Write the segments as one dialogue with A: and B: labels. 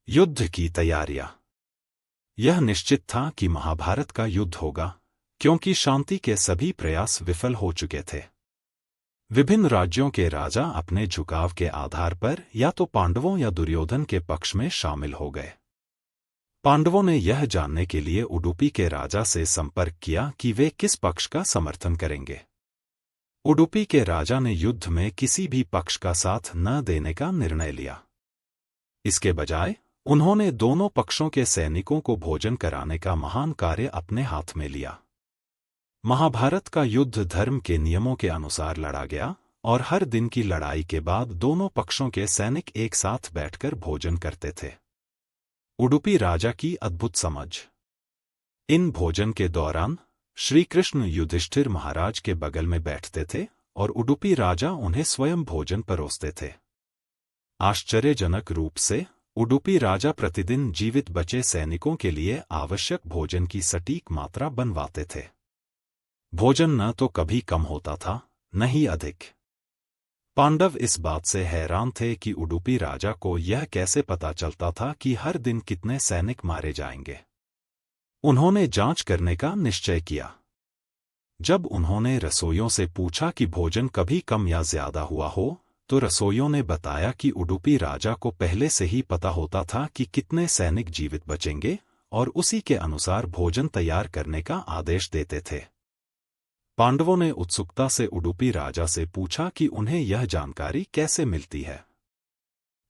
A: युद्ध की तैयारियां। यह निश्चित था कि महाभारत का युद्ध होगा, क्योंकि शांति के सभी प्रयास विफल हो चुके थे। विभिन्न राज्यों के राजा अपने झुकाव के आधार पर या तो पांडवों या दुर्योधन के पक्ष में शामिल हो गए। पांडवों ने यह जानने के लिए उडुपी के राजा से संपर्क किया कि वे किस पक्ष का समर्थन करेंगे। उडुपी के राजा ने युद्ध में किसी भी पक्ष का साथ न देने का निर्णय लिया। इसके बजाय उन्होंने दोनों पक्षों के सैनिकों को भोजन कराने का महान कार्य अपने हाथ में लिया। महाभारत का युद्ध धर्म के नियमों के अनुसार लड़ा गया और हर दिन की लड़ाई के बाद दोनों पक्षों के सैनिक एक साथ बैठकर भोजन करते थे। उडुपी राजा की अद्भुत समझ। इन भोजन के दौरान श्री कृष्ण युधिष्ठिर महाराज के बगल में बैठते थे और उडुपी राजा उन्हें स्वयं भोजन परोसते थे। आश्चर्यजनक रूप से उडुपी राजा प्रतिदिन जीवित बचे सैनिकों के लिए आवश्यक भोजन की सटीक मात्रा बनवाते थे। भोजन न तो कभी कम होता था, न ही अधिक। पांडव इस बात से हैरान थे कि उडुपी राजा को यह कैसे पता चलता था कि हर दिन कितने सैनिक मारे जाएंगे। उन्होंने जांच करने का निश्चय किया। जब उन्होंने रसोइयों से पूछा कि भोजन कभी कम या ज्यादा हुआ हो, तो रसोइयों ने बताया कि उडुपी राजा को पहले से ही पता होता था कि कितने सैनिक जीवित बचेंगे और उसी के अनुसार भोजन तैयार करने का आदेश देते थे। पांडवों ने उत्सुकता से उडुपी राजा से पूछा कि उन्हें यह जानकारी कैसे मिलती है।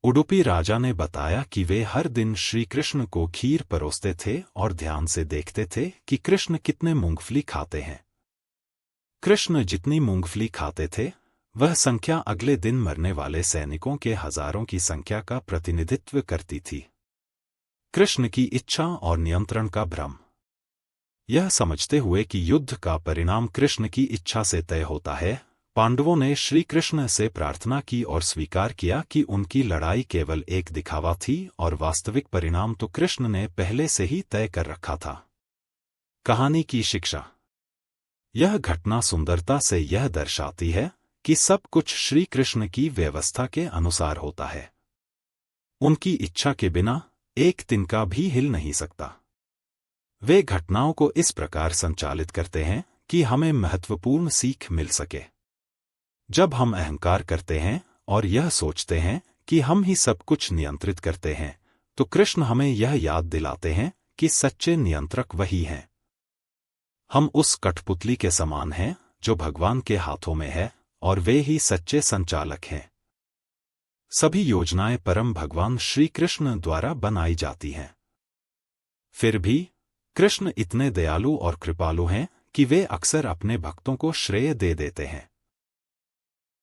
A: उडुपी राजा ने बताया कि वे हर दिन श्री कृष्ण को खीर परोसते थे और ध्यान से देखते थे कि कृष्ण कितने मूंगफली खाते हैं। कृष्ण जितनी मूंगफली खाते थे, वह संख्या अगले दिन मरने वाले सैनिकों के हजारों की संख्या का प्रतिनिधित्व करती थी। कृष्ण की इच्छा और नियंत्रण का भ्रम। यह समझते हुए कि युद्ध का परिणाम कृष्ण की इच्छा से तय होता है, पांडवों ने श्री कृष्ण से प्रार्थना की और स्वीकार किया कि उनकी लड़ाई केवल एक दिखावा थी और वास्तविक परिणाम तो कृष्ण ने पहले से ही तय कर रखा था। कहानी की शिक्षा। यह घटना सुंदरता से यह दर्शाती है कि सब कुछ श्री कृष्ण की व्यवस्था के अनुसार होता है। उनकी इच्छा के बिना एक तिनका भी हिल नहीं सकता। वे घटनाओं को इस प्रकार संचालित करते हैं कि हमें महत्वपूर्ण सीख मिल सके। जब हम अहंकार करते हैं और यह सोचते हैं कि हम ही सब कुछ नियंत्रित करते हैं, तो कृष्ण हमें यह याद दिलाते हैं कि सच्चे नियंत्रक वही हैं। हम उस कठपुतली के समान हैं जो भगवान के हाथों में है और वे ही सच्चे संचालक हैं। सभी योजनाएं परम भगवान श्री कृष्ण द्वारा बनाई जाती हैं। फिर भी कृष्ण इतने दयालु और कृपालु हैं कि वे अक्सर अपने भक्तों को श्रेय दे देते हैं।